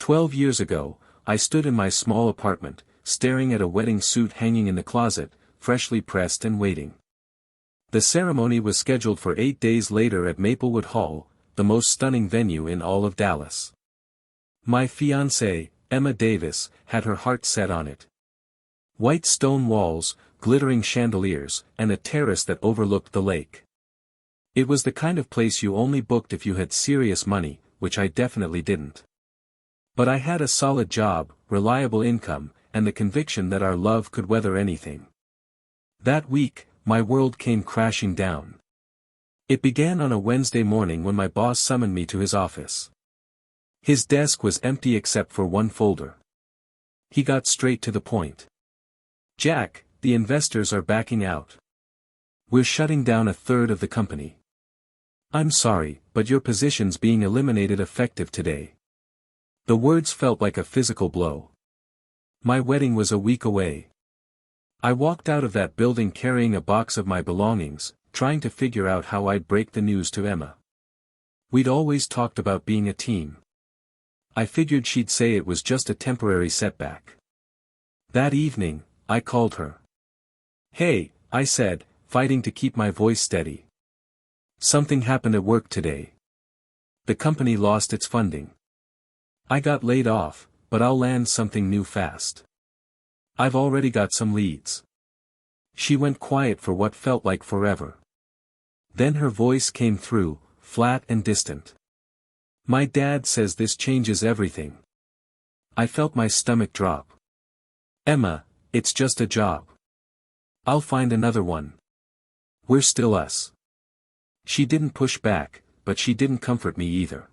12 years ago, I stood in my small apartment, staring at a wedding suit hanging in the closet, freshly pressed and waiting. The ceremony was scheduled for 8 days later at Maplewood Hall, the most stunning venue in all of Dallas. My fiancée, Emma Davis, had her heart set on it. White stone walls, glittering chandeliers, and a terrace that overlooked the lake. It was the kind of place you only booked if you had serious money, which I definitely didn't. But I had a solid job, reliable income, and the conviction that our love could weather anything. That week, my world came crashing down. It began on a Wednesday morning when my boss summoned me to his office. His desk was empty except for one folder. He got straight to the point. "Jack, the investors are backing out. We're shutting down a third of the company. I'm sorry, but your position's being eliminated effective today." The words felt like a physical blow. My wedding was a week away. I walked out of that building carrying a box of my belongings, trying to figure out how I'd break the news to Emma. We'd always talked about being a team. I figured she'd say it was just a temporary setback. That evening, I called her. "Hey," I said, fighting to keep my voice steady. "Something happened at work today. The company lost its funding. I got laid off, but I'll land something new fast. I've already got some leads." She went quiet for what felt like forever. Then her voice came through, flat and distant. "My dad says this changes everything." I felt my stomach drop. "Emma, it's just a job. I'll find another one. We're still us." She didn't push back, but she didn't comfort me either.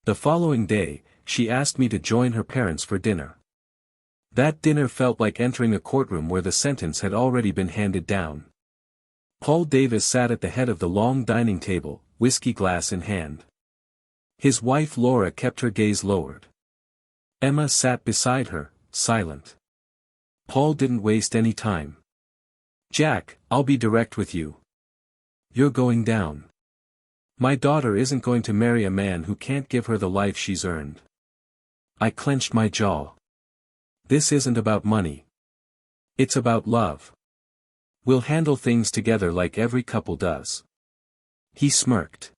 The following day, she asked me to join her parents for dinner. That dinner felt like entering a courtroom where the sentence had already been handed down. Paul Davis sat at the head of the long dining table, whiskey glass in hand. His wife Laura kept her gaze lowered. Emma sat beside her, silent. Paul didn't waste any time. "Jack, I'll be direct with you. You're going down. My daughter isn't going to marry a man who can't give her the life she's earned." I clenched my jaw. "This isn't about money. It's about love. We'll handle things together like every couple does." He smirked.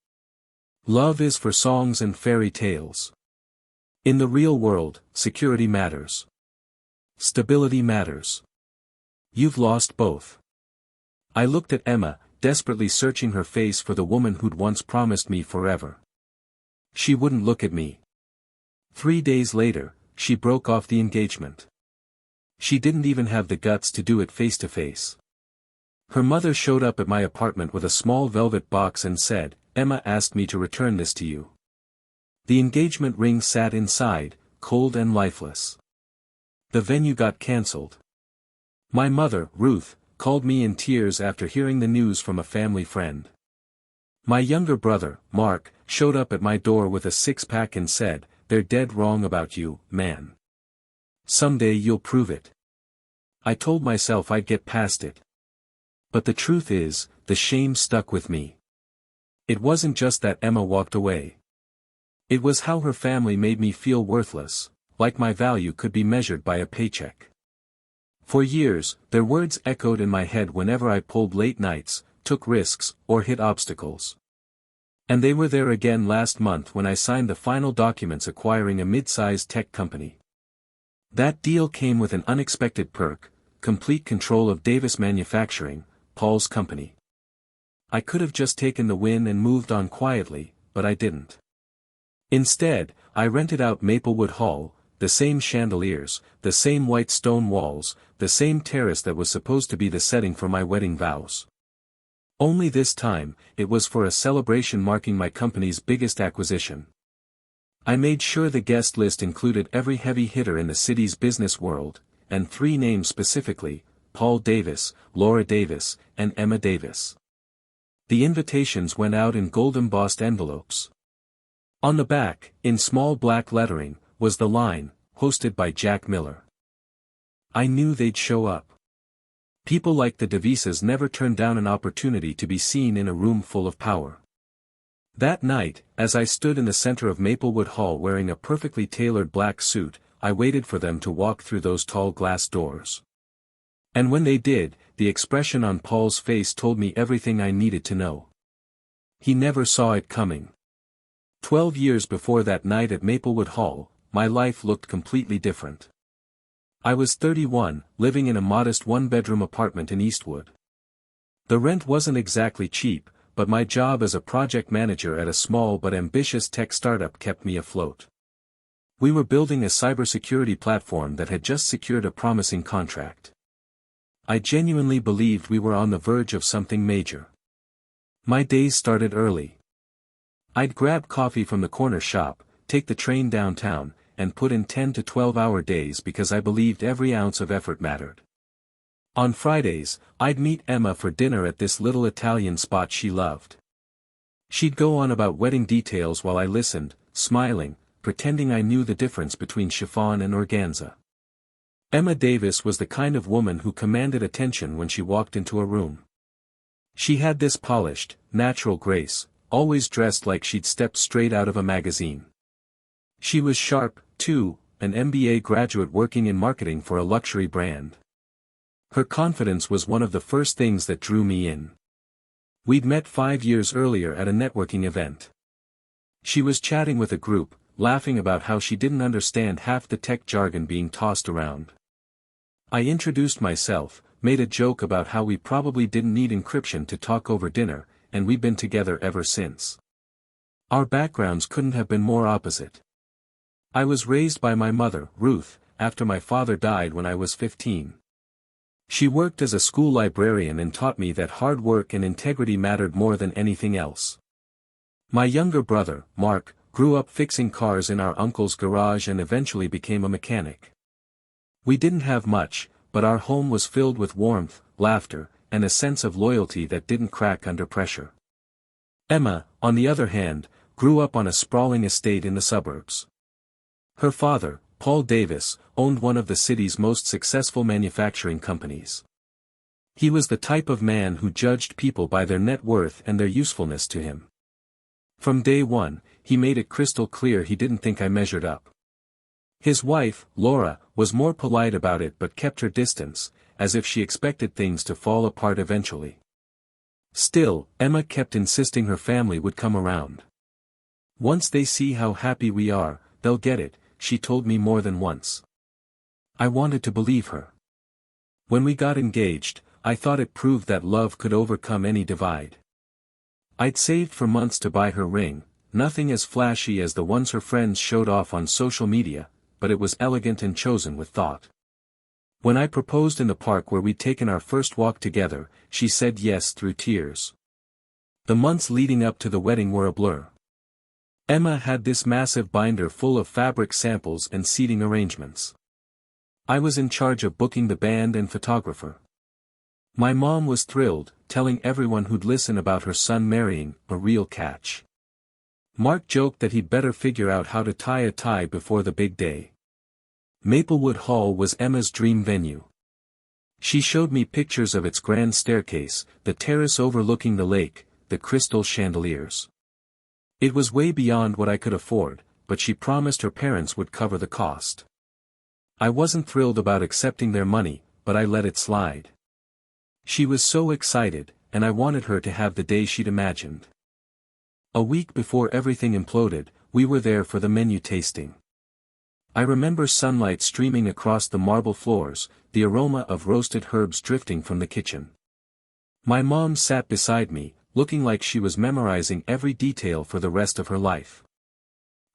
"Love is for songs and fairy tales. In the real world, security matters. Stability matters. You've lost both." I looked at Emma, desperately searching her face for the woman who'd once promised me forever. She wouldn't look at me. 3 days later, she broke off the engagement. She didn't even have the guts to do it face to face. Her mother showed up at my apartment with a small velvet box and said, "Emma asked me to return this to you." The engagement ring sat inside, cold and lifeless. The venue got cancelled. My mother, Ruth, called me in tears after hearing the news from a family friend. My younger brother, Mark, showed up at my door with a six-pack and said, "They're dead wrong about you, man. Someday you'll prove it." I told myself I'd get past it. But the truth is, the shame stuck with me. It wasn't just that Emma walked away. It was how her family made me feel worthless, like my value could be measured by a paycheck. For years, their words echoed in my head whenever I pulled late nights, took risks, or hit obstacles. And they were there again last month when I signed the final documents acquiring a mid-sized tech company. That deal came with an unexpected perk: complete control of Davis Manufacturing, Paul's company. I could have just taken the win and moved on quietly, but I didn't. Instead, I rented out Maplewood Hall, the same chandeliers, the same white stone walls, the same terrace that was supposed to be the setting for my wedding vows. Only this time, it was for a celebration marking my company's biggest acquisition. I made sure the guest list included every heavy hitter in the city's business world, and 3 names specifically: Paul Davis, Laura Davis, and Emma Davis. The invitations went out in gold-embossed envelopes. On the back, in small black lettering, was the line, "Hosted by Jack Miller." I knew they'd show up. People like the Davises never turned down an opportunity to be seen in a room full of power. That night, as I stood in the center of Maplewood Hall wearing a perfectly tailored black suit, I waited for them to walk through those tall glass doors. And when they did, the expression on Paul's face told me everything I needed to know. He never saw it coming. 12 years before that night at Maplewood Hall, my life looked completely different. I was 31, living in a modest one-bedroom apartment in Eastwood. The rent wasn't exactly cheap, but my job as a project manager at a small but ambitious tech startup kept me afloat. We were building a cybersecurity platform that had just secured a promising contract. I genuinely believed we were on the verge of something major. My days started early. I'd grab coffee from the corner shop, take the train downtown, and put in 10 to 12-hour days because I believed every ounce of effort mattered. On Fridays, I'd meet Emma for dinner at this little Italian spot she loved. She'd go on about wedding details while I listened, smiling, pretending I knew the difference between chiffon and organza. Emma Davis was the kind of woman who commanded attention when she walked into a room. She had this polished, natural grace, always dressed like she'd stepped straight out of a magazine. She was sharp, too, an MBA graduate working in marketing for a luxury brand. Her confidence was one of the first things that drew me in. We'd met 5 years earlier at a networking event. She was chatting with a group, laughing about how she didn't understand half the tech jargon being tossed around. I introduced myself, made a joke about how we probably didn't need encryption to talk over dinner, and we've been together ever since. Our backgrounds couldn't have been more opposite. I was raised by my mother, Ruth, after my father died when I was 15. She worked as a school librarian and taught me that hard work and integrity mattered more than anything else. My younger brother, Mark, grew up fixing cars in our uncle's garage and eventually became a mechanic. We didn't have much, but our home was filled with warmth, laughter, and a sense of loyalty that didn't crack under pressure. Emma, on the other hand, grew up on a sprawling estate in the suburbs. Her father, Paul Davis, owned one of the city's most successful manufacturing companies. He was the type of man who judged people by their net worth and their usefulness to him. From day one, he made it crystal clear he didn't think I measured up. His wife, Laura, was more polite about it but kept her distance, as if she expected things to fall apart eventually. Still, Emma kept insisting her family would come around. Once they see how happy we are, they'll get it, she told me more than once. I wanted to believe her. When we got engaged, I thought it proved that love could overcome any divide. I'd saved for months to buy her ring, nothing as flashy as the ones her friends showed off on social media, but it was elegant and chosen with thought. When I proposed in the park where we'd taken our first walk together, she said yes through tears. The months leading up to the wedding were a blur. Emma had this massive binder full of fabric samples and seating arrangements. I was in charge of booking the band and photographer. My mom was thrilled, telling everyone who'd listen about her son marrying a real catch. Mark joked that he'd better figure out how to tie a tie before the big day. Maplewood Hall was Emma's dream venue. She showed me pictures of its grand staircase, the terrace overlooking the lake, the crystal chandeliers. It was way beyond what I could afford, but she promised her parents would cover the cost. I wasn't thrilled about accepting their money, but I let it slide. She was so excited, and I wanted her to have the day she'd imagined. A week before everything imploded, we were there for the menu tasting. I remember sunlight streaming across the marble floors, the aroma of roasted herbs drifting from the kitchen. My mom sat beside me, looking like she was memorizing every detail for the rest of her life.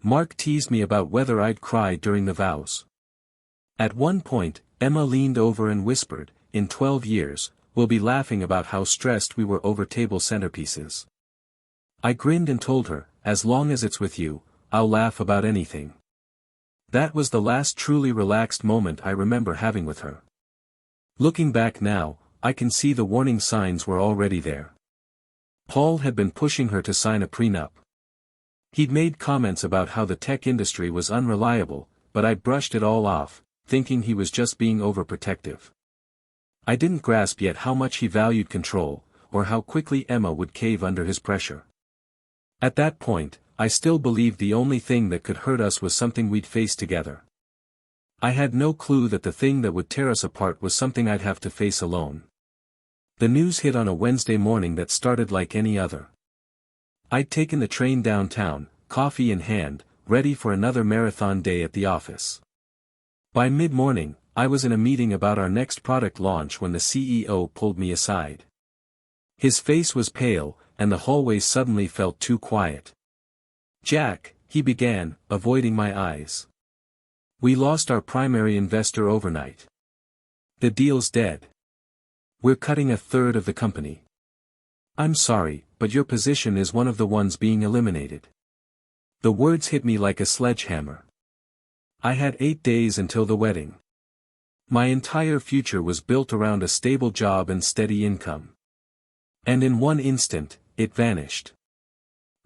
Mark teased me about whether I'd cry during the vows. At one point, Emma leaned over and whispered, "In 12 years, we'll be laughing about how stressed we were over table centerpieces." I grinned and told her, "As long as it's with you, I'll laugh about anything." That was the last truly relaxed moment I remember having with her. Looking back now, I can see the warning signs were already there. Paul had been pushing her to sign a prenup. He'd made comments about how the tech industry was unreliable, but I brushed it all off, thinking he was just being overprotective. I didn't grasp yet how much he valued control, or how quickly Emma would cave under his pressure. At that point, I still believed the only thing that could hurt us was something we'd face together. I had no clue that the thing that would tear us apart was something I'd have to face alone. The news hit on a Wednesday morning that started like any other. I'd taken the train downtown, coffee in hand, ready for another marathon day at the office. By mid-morning, I was in a meeting about our next product launch when the CEO pulled me aside. His face was pale, and the hallway suddenly felt too quiet. "Jack," he began, avoiding my eyes. "We lost our primary investor overnight. The deal's dead. We're cutting a third of the company. I'm sorry, but your position is one of the ones being eliminated." The words hit me like a sledgehammer. I had 8 days until the wedding. My entire future was built around a stable job and steady income. And in one instant, it vanished.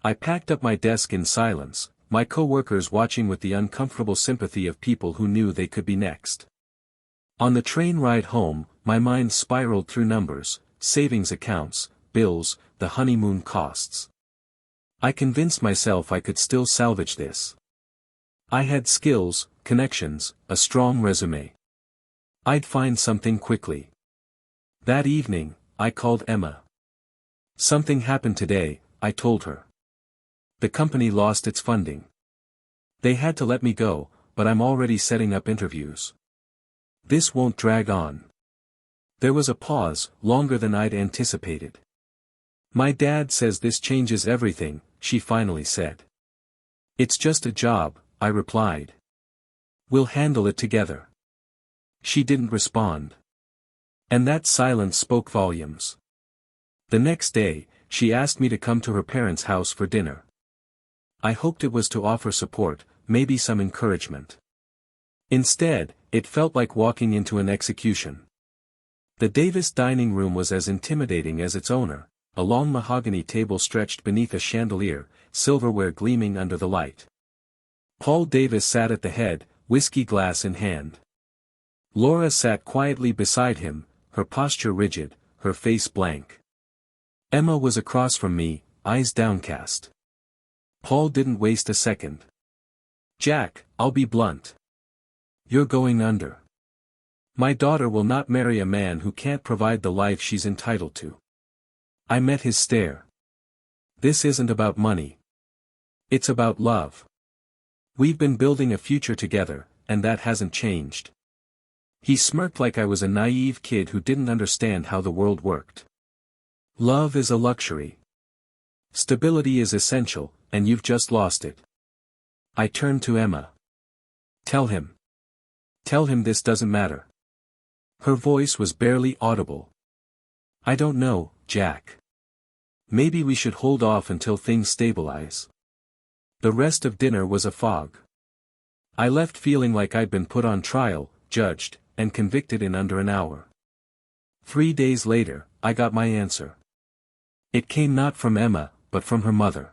I packed up my desk in silence, my co-workers watching with the uncomfortable sympathy of people who knew they could be next. On the train ride home, my mind spiraled through numbers, savings accounts, bills, the honeymoon costs. I convinced myself I could still salvage this. I had skills, connections, a strong resume. I'd find something quickly. That evening, I called Emma. "Something happened today," I told her. "The company lost its funding. They had to let me go, but I'm already setting up interviews. This won't drag on." There was a pause, longer than I'd anticipated. "My dad says this changes everything," she finally said. "It's just a job," I replied. "We'll handle it together." She didn't respond. And that silence spoke volumes. The next day, she asked me to come to her parents' house for dinner. I hoped it was to offer support, maybe some encouragement. Instead, it felt like walking into an execution. The Davis dining room was as intimidating as its owner, a long mahogany table stretched beneath a chandelier, silverware gleaming under the light. Paul Davis sat at the head, whiskey glass in hand. Laura sat quietly beside him, her posture rigid, her face blank. Emma was across from me, eyes downcast. Paul didn't waste a second. "Jack, I'll be blunt. You're going under. My daughter will not marry a man who can't provide the life she's entitled to." I met his stare. "This isn't about money. It's about love. We've been building a future together, and that hasn't changed." He smirked like I was a naive kid who didn't understand how the world worked. "Love is a luxury. Stability is essential, and you've just lost it." I turned to Emma. Tell him. Tell him this doesn't matter." Her voice was barely audible. "I don't know, Jack. Maybe we should hold off until things stabilize." The rest of dinner was a fog. I left feeling like I'd been put on trial, judged, and convicted in under an hour. 3 days later, I got my answer. It came not from Emma, but from her mother.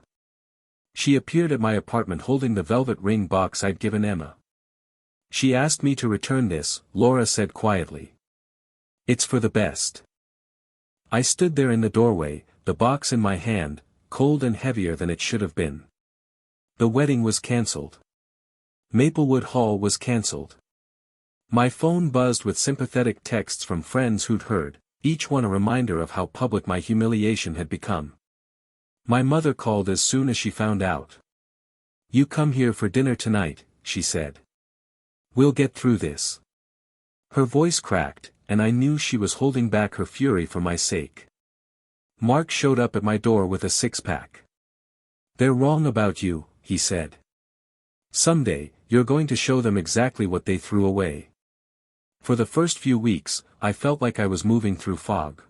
She appeared at my apartment holding the velvet ring box I'd given Emma. "She asked me to return this," Laura said quietly. "It's for the best." I stood there in the doorway, the box in my hand, cold and heavier than it should have been. The wedding was cancelled. Maplewood Hall was cancelled. My phone buzzed with sympathetic texts from friends who'd heard, each one a reminder of how public my humiliation had become. My mother called as soon as she found out. "You come here for dinner tonight," she said. "We'll get through this." Her voice cracked, and I knew she was holding back her fury for my sake. Mark showed up at my door with a six-pack. "They're wrong about you," he said. "Someday, you're going to show them exactly what they threw away." For the first few weeks, I felt like I was moving through fog.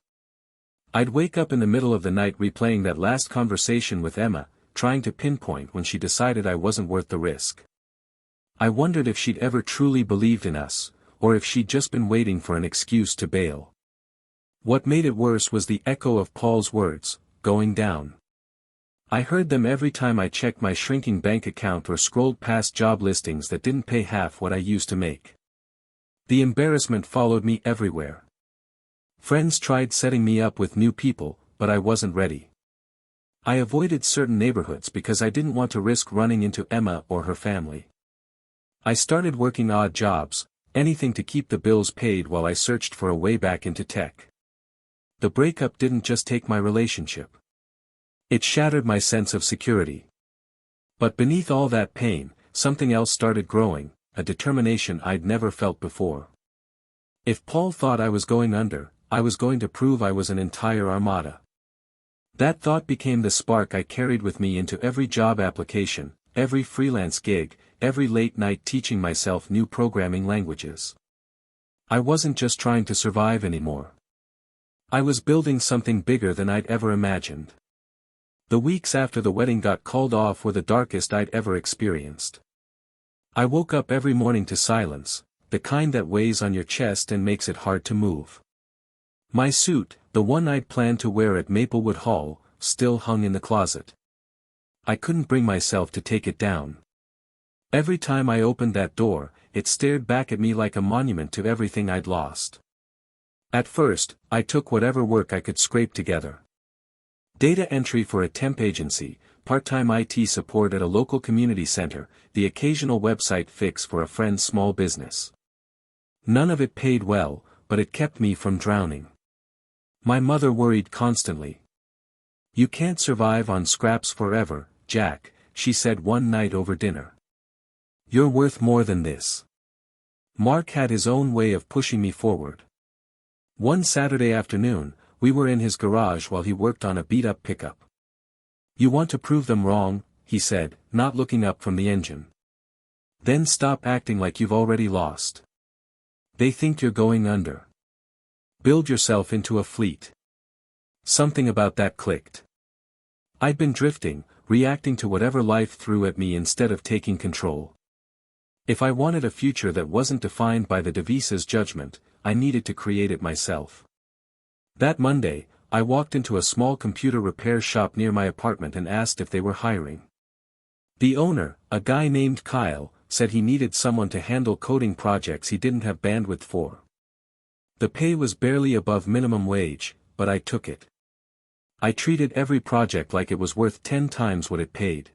I'd wake up in the middle of the night replaying that last conversation with Emma, trying to pinpoint when she decided I wasn't worth the risk. I wondered if she'd ever truly believed in us, or if she'd just been waiting for an excuse to bail. What made it worse was the echo of Paul's words, "going down." I heard them every time I checked my shrinking bank account or scrolled past job listings that didn't pay half what I used to make. The embarrassment followed me everywhere. Friends tried setting me up with new people, but I wasn't ready. I avoided certain neighborhoods because I didn't want to risk running into Emma or her family. I started working odd jobs, anything to keep the bills paid while I searched for a way back into tech. The breakup didn't just take my relationship. It shattered my sense of security. But beneath all that pain, something else started growing, a determination I'd never felt before. If Paul thought I was going under, I was going to prove I was an entire armada. That thought became the spark I carried with me into every job application, every freelance gig, every late night teaching myself new programming languages. I wasn't just trying to survive anymore. I was building something bigger than I'd ever imagined. The weeks after the wedding got called off were the darkest I'd ever experienced. I woke up every morning to silence, the kind that weighs on your chest and makes it hard to move. My suit, the one I'd planned to wear at Maplewood Hall, still hung in the closet. I couldn't bring myself to take it down. Every time I opened that door, it stared back at me like a monument to everything I'd lost. At first, I took whatever work I could scrape together. Data entry for a temp agency, part-time IT support at a local community center, the occasional website fix for a friend's small business. None of it paid well, but it kept me from drowning. My mother worried constantly. "You can't survive on scraps forever, Jack," she said one night over dinner. "You're worth more than this." Mark had his own way of pushing me forward. One Saturday afternoon, we were in his garage while he worked on a beat-up pickup. "You want to prove them wrong," he said, not looking up from the engine. "Then stop acting like you've already lost. They think you're going under. Build yourself into a fleet." Something about that clicked. I'd been drifting, reacting to whatever life threw at me instead of taking control. If I wanted a future that wasn't defined by the Devisa's judgment, I needed to create it myself. That Monday, I walked into a small computer repair shop near my apartment and asked if they were hiring. The owner, a guy named Kyle, said he needed someone to handle coding projects he didn't have bandwidth for. The pay was barely above minimum wage, but I took it. I treated every project like it was worth 10 times what it paid.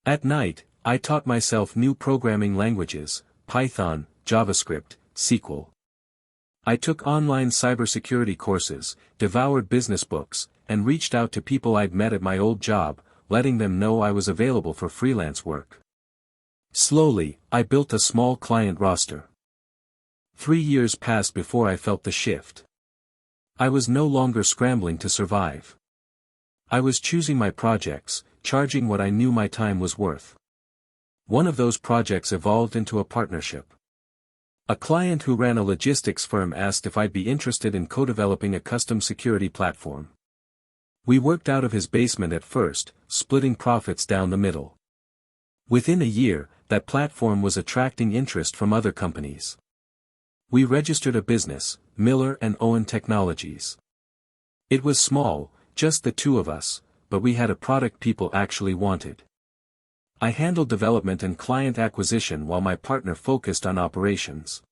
At night, I taught myself new programming languages, Python, JavaScript, SQL. I took online cybersecurity courses, devoured business books, and reached out to people I'd met at my old job, letting them know I was available for freelance work. Slowly, I built a small client roster. 3 years passed before I felt the shift. I was no longer scrambling to survive. I was choosing my projects, charging what I knew my time was worth. One of those projects evolved into a partnership. A client who ran a logistics firm asked if I'd be interested in co-developing a custom security platform. We worked out of his basement at first, splitting profits down the middle. Within a year, that platform was attracting interest from other companies. We registered a business, Miller & Owen Technologies. It was small, just the two of us, but we had a product people actually wanted. I handled development and client acquisition while my partner focused on operations.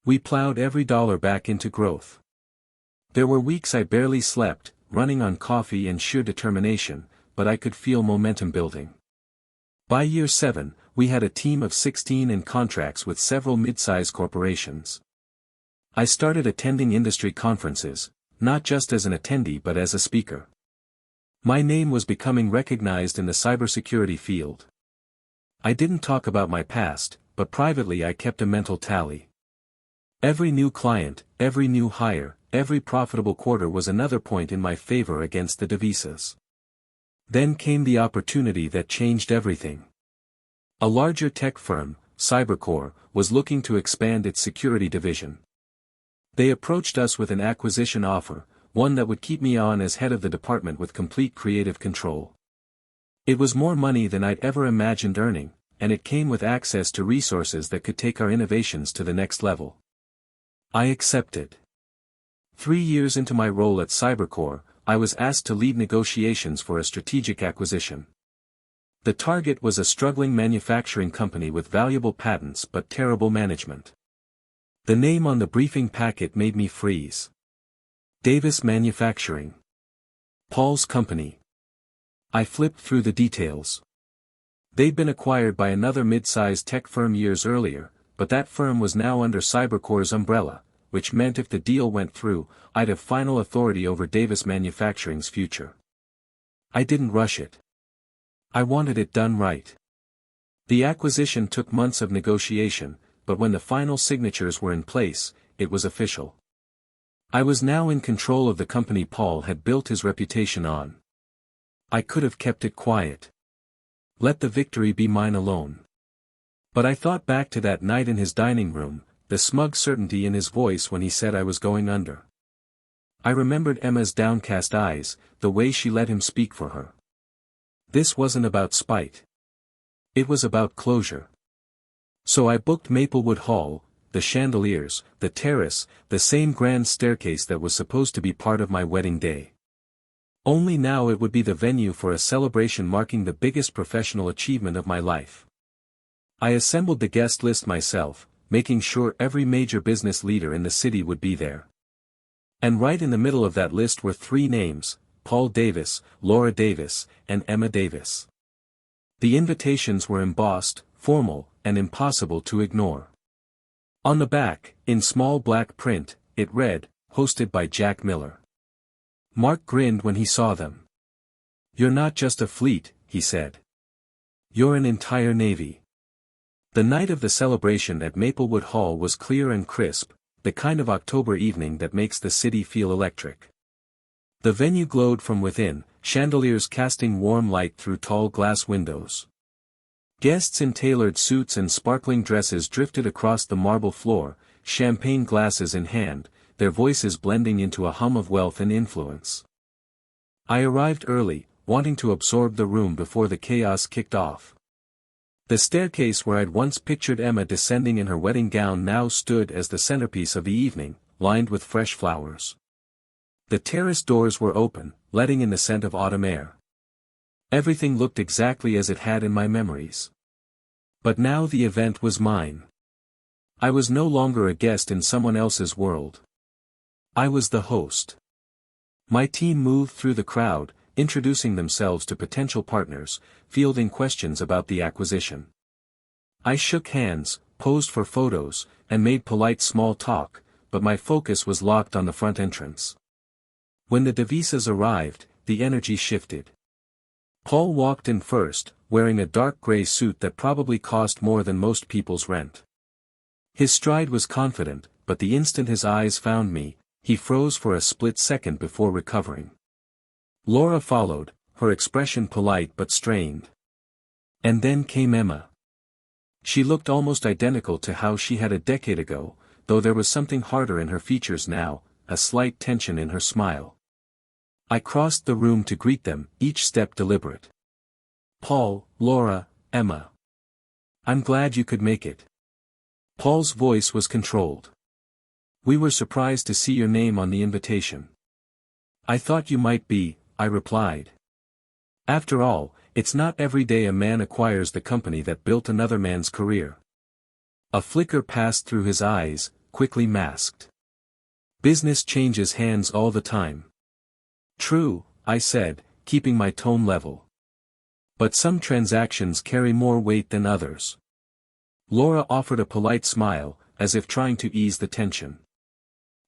We plowed every dollar back into growth. There were weeks I barely slept, running on coffee and sheer determination, but I could feel momentum building. By year 7, we had a team of 16 and contracts with several mid-size corporations. I started attending industry conferences, not just as an attendee but as a speaker. My name was becoming recognized in the cybersecurity field. I didn't talk about my past, but privately I kept a mental tally. Every new client, every new hire, every profitable quarter was another point in my favor against the Devisas. Then came the opportunity that changed everything. A larger tech firm, Cybercore, was looking to expand its security division. They approached us with an acquisition offer, one that would keep me on as head of the department with complete creative control. It was more money than I'd ever imagined earning, and it came with access to resources that could take our innovations to the next level. I accepted. 3 years into my role at Cybercore, I was asked to lead negotiations for a strategic acquisition. The target was a struggling manufacturing company with valuable patents but terrible management. The name on the briefing packet made me freeze. Davis Manufacturing. Paul's company. I flipped through the details. They'd been acquired by another mid-sized tech firm years earlier, but that firm was now under Cybercore's umbrella, which meant if the deal went through, I'd have final authority over Davis Manufacturing's future. I didn't rush it. I wanted it done right. The acquisition took months of negotiation, but when the final signatures were in place, it was official. I was now in control of the company Paul had built his reputation on. I could have kept it quiet. Let the victory be mine alone. But I thought back to that night in his dining room, the smug certainty in his voice when he said I was going under. I remembered Emma's downcast eyes, the way she let him speak for her. This wasn't about spite. It was about closure. So I booked Maplewood Hall, the chandeliers, the terrace, the same grand staircase that was supposed to be part of my wedding day. Only now it would be the venue for a celebration marking the biggest professional achievement of my life. I assembled the guest list myself, making sure every major business leader in the city would be there. And right in the middle of that list were 3 names, Paul Davis, Laura Davis, and Emma Davis. The invitations were embossed, formal, and impossible to ignore. On the back, in small black print, it read, "Hosted by Jack Miller." Mark grinned when he saw them. "You're not just a fleet," he said. "You're an entire navy." The night of the celebration at Maplewood Hall was clear and crisp, the kind of October evening that makes the city feel electric. The venue glowed from within, chandeliers casting warm light through tall glass windows. Guests in tailored suits and sparkling dresses drifted across the marble floor, champagne glasses in hand, their voices blending into a hum of wealth and influence. I arrived early, wanting to absorb the room before the chaos kicked off. The staircase where I'd once pictured Emma descending in her wedding gown now stood as the centerpiece of the evening, lined with fresh flowers. The terrace doors were open, letting in the scent of autumn air. Everything looked exactly as it had in my memories. But now the event was mine. I was no longer a guest in someone else's world. I was the host. My team moved through the crowd, introducing themselves to potential partners, fielding questions about the acquisition. I shook hands, posed for photos, and made polite small talk, but my focus was locked on the front entrance. When the Devisas arrived, the energy shifted. Paul walked in first, wearing a dark gray suit that probably cost more than most people's rent. His stride was confident, but the instant his eyes found me, he froze for a split second before recovering. Laura followed, her expression polite but strained. And then came Emma. She looked almost identical to how she had a decade ago, though there was something harder in her features now, a slight tension in her smile. I crossed the room to greet them, each step deliberate. "Paul, Laura, Emma. I'm glad you could make it." Paul's voice was controlled. "We were surprised to see your name on the invitation." "I thought you might be," I replied. "After all, it's not every day a man acquires the company that built another man's career." A flicker passed through his eyes, quickly masked. "Business changes hands all the time." "True," I said, keeping my tone level. "But some transactions carry more weight than others." Laura offered a polite smile, as if trying to ease the tension.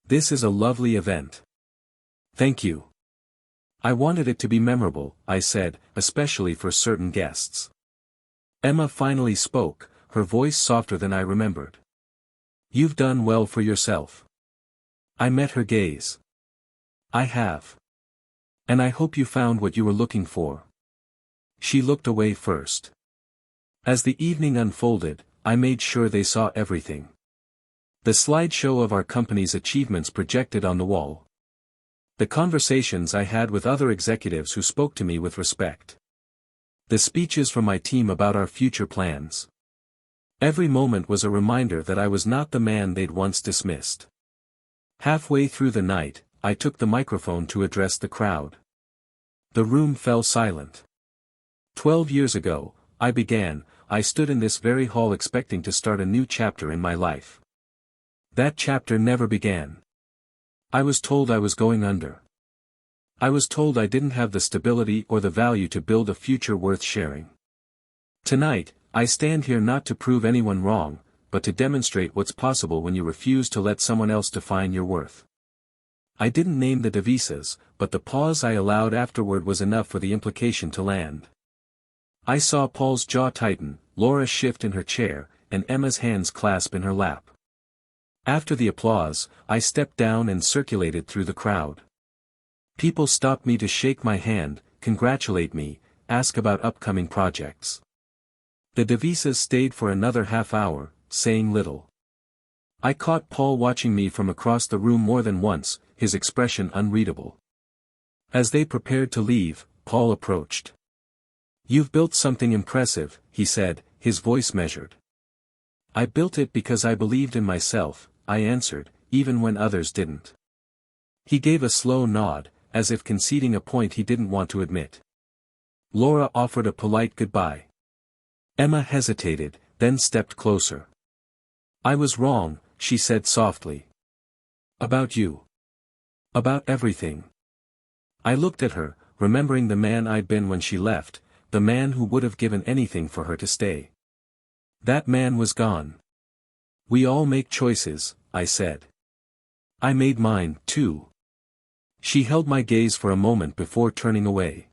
"This is a lovely event." "Thank you." "I wanted it to be memorable," I said, "especially for certain guests." Emma finally spoke, her voice softer than I remembered. "You've done well for yourself." I met her gaze. "I have. And I hope you found what you were looking for." She looked away first. As the evening unfolded, I made sure they saw everything. The slideshow of our company's achievements projected on the wall. The conversations I had with other executives who spoke to me with respect. The speeches from my team about our future plans. Every moment was a reminder that I was not the man they'd once dismissed. Halfway through the night, I took the microphone to address the crowd. The room fell silent. 12 years ago, I stood in this very hall expecting to start a new chapter in my life. That chapter never began. I was told I was going under. I was told I didn't have the stability or the value to build a future worth sharing. Tonight, I stand here not to prove anyone wrong, but to demonstrate what's possible when you refuse to let someone else define your worth. I didn't name the Devisas, but the pause I allowed afterward was enough for the implication to land. I saw Paul's jaw tighten, Laura shift in her chair, and Emma's hands clasp in her lap. After the applause, I stepped down and circulated through the crowd. People stopped me to shake my hand, congratulate me, ask about upcoming projects. The Devisas stayed for another half hour, saying little. I caught Paul watching me from across the room more than once, his expression unreadable. As they prepared to leave, Paul approached. "You've built something impressive," he said, his voice measured. "I built it because I believed in myself," I answered, even when others didn't. He gave a slow nod, as if conceding a point he didn't want to admit. Laura offered a polite goodbye. Emma hesitated, then stepped closer. "I was wrong," she said softly. "About you. About everything." I looked at her, remembering the man I'd been when she left, the man who would have given anything for her to stay. That man was gone. "We all make choices," I said. "I made mine, too." She held my gaze for a moment before turning away.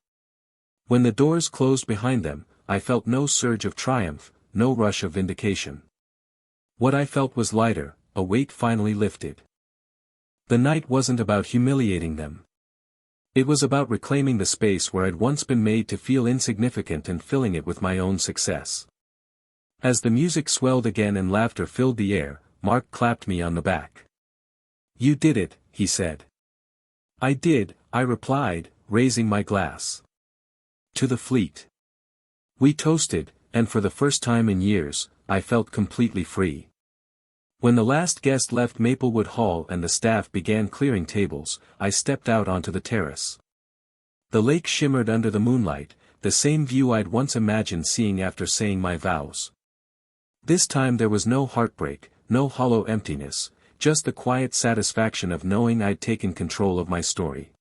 When the doors closed behind them, I felt no surge of triumph, no rush of vindication. What I felt was lighter, a weight finally lifted. The night wasn't about humiliating them. It was about reclaiming the space where I'd once been made to feel insignificant and filling it with my own success. As the music swelled again and laughter filled the air, Mark clapped me on the back. "You did it," he said. "I did," I replied, raising my glass. "To the fleet." We toasted, and for the first time in years, I felt completely free. When the last guest left Maplewood Hall and the staff began clearing tables, I stepped out onto the terrace. The lake shimmered under the moonlight, the same view I'd once imagined seeing after saying my vows. This time there was no heartbreak, no hollow emptiness, just the quiet satisfaction of knowing I'd taken control of my story.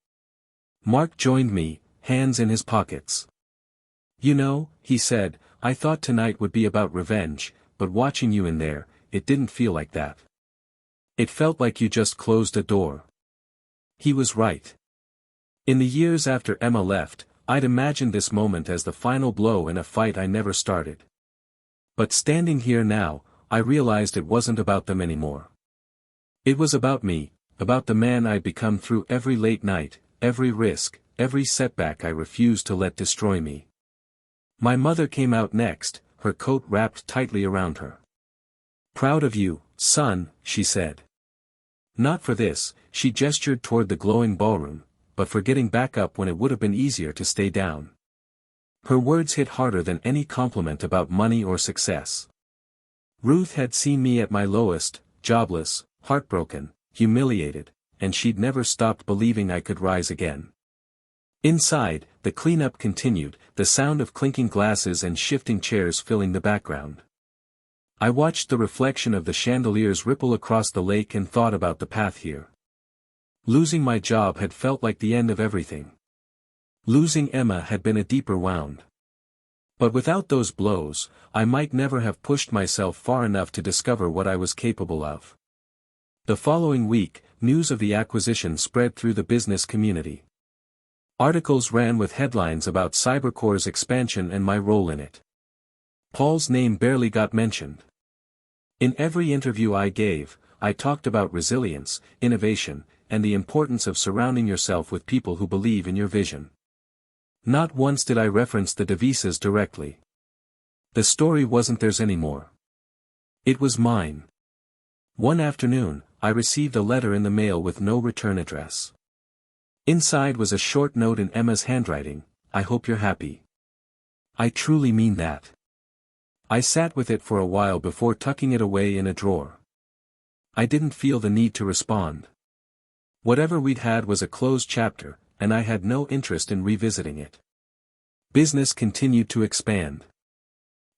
Mark joined me, hands in his pockets. "You know," he said, "I thought tonight would be about revenge, but watching you in there, it didn't feel like that. It felt like you just closed a door." He was right. In the years after Emma left, I'd imagined this moment as the final blow in a fight I never started. But standing here now, I realized it wasn't about them anymore. It was about me, about the man I'd become through every late night, every risk, every setback I refused to let destroy me. My mother came out next, her coat wrapped tightly around her. "Proud of you, son," she said. Not for this, she gestured toward the glowing ballroom, but for getting back up when it would have been easier to stay down. Her words hit harder than any compliment about money or success. Ruth had seen me at my lowest, jobless, heartbroken, humiliated, and she'd never stopped believing I could rise again. Inside, the cleanup continued, the sound of clinking glasses and shifting chairs filling the background. I watched the reflection of the chandeliers ripple across the lake and thought about the path here. Losing my job had felt like the end of everything. Losing Emma had been a deeper wound. But without those blows, I might never have pushed myself far enough to discover what I was capable of. The following week, news of the acquisition spread through the business community. Articles ran with headlines about Cybercore's expansion and my role in it. Paul's name barely got mentioned. In every interview I gave, I talked about resilience, innovation, and the importance of surrounding yourself with people who believe in your vision. Not once did I reference the Devisas directly. The story wasn't theirs anymore. It was mine. One afternoon, I received a letter in the mail with no return address. Inside was a short note in Emma's handwriting: "I hope you're happy." I truly mean that. I sat with it for a while before tucking it away in a drawer. I didn't feel the need to respond. Whatever we'd had was a closed chapter, and I had no interest in revisiting it. Business continued to expand.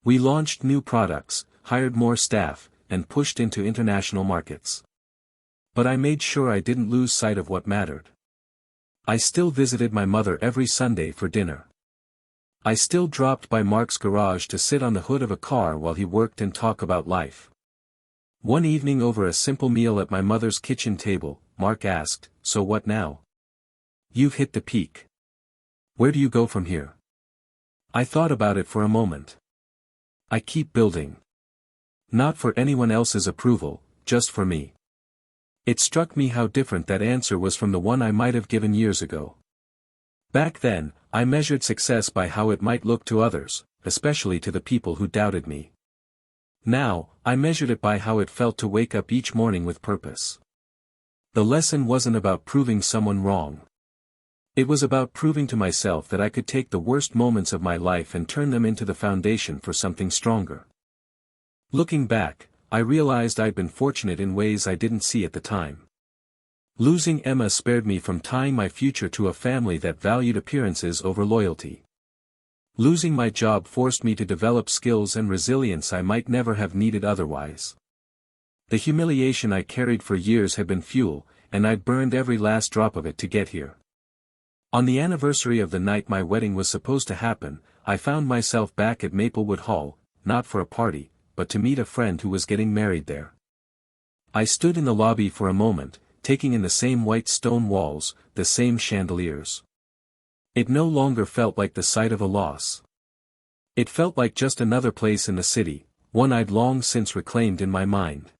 We launched new products, hired more staff, and pushed into international markets. But I made sure I didn't lose sight of what mattered. I still visited my mother every Sunday for dinner. I still dropped by Mark's garage to sit on the hood of a car while he worked and talk about life. One evening over a simple meal at my mother's kitchen table, Mark asked, "So what now? You've hit the peak. Where do you go from here?" I thought about it for a moment. I keep building. Not for anyone else's approval, just for me. It struck me how different that answer was from the one I might have given years ago. Back then, I measured success by how it might look to others, especially to the people who doubted me. Now, I measured it by how it felt to wake up each morning with purpose. The lesson wasn't about proving someone wrong. It was about proving to myself that I could take the worst moments of my life and turn them into the foundation for something stronger. Looking back, I realized I'd been fortunate in ways I didn't see at the time. Losing Emma spared me from tying my future to a family that valued appearances over loyalty. Losing my job forced me to develop skills and resilience I might never have needed otherwise. The humiliation I carried for years had been fuel, and I'd burned every last drop of it to get here. On the anniversary of the night my wedding was supposed to happen, I found myself back at Maplewood Hall, not for a party, but to meet a friend who was getting married there. I stood in the lobby for a moment, taking in the same white stone walls, the same chandeliers. It no longer felt like the sight of a loss. It felt like just another place in the city, one I'd long since reclaimed in my mind.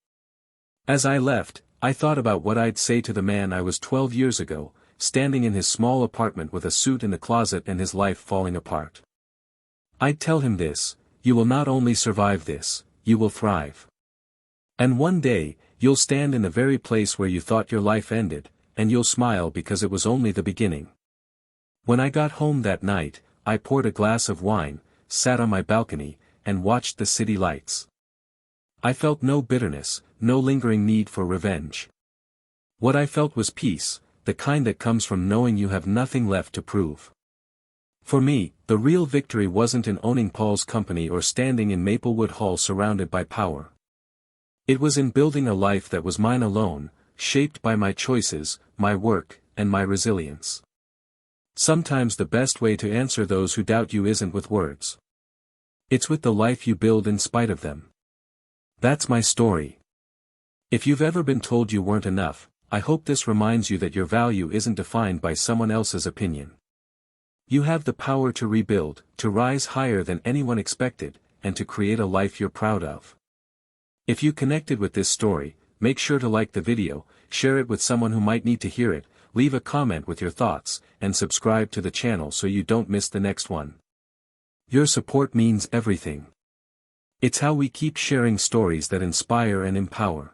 As I left, I thought about what I'd say to the man I was 12 years ago, standing in his small apartment with a suit in the closet and his life falling apart. I'd tell him this: "You will not only survive this, you will thrive. And one day, you'll stand in the very place where you thought your life ended, and you'll smile because it was only the beginning." When I got home that night, I poured a glass of wine, sat on my balcony, and watched the city lights. I felt no bitterness, no lingering need for revenge. What I felt was peace, the kind that comes from knowing you have nothing left to prove. For me, the real victory wasn't in owning Paul's company or standing in Maplewood Hall surrounded by power. It was in building a life that was mine alone, shaped by my choices, my work, and my resilience. Sometimes the best way to answer those who doubt you isn't with words. It's with the life you build in spite of them. That's my story. If you've ever been told you weren't enough, I hope this reminds you that your value isn't defined by someone else's opinion. You have the power to rebuild, to rise higher than anyone expected, and to create a life you're proud of. If you connected with this story, make sure to like the video, share it with someone who might need to hear it, leave a comment with your thoughts, and subscribe to the channel so you don't miss the next one. Your support means everything. It's how we keep sharing stories that inspire and empower.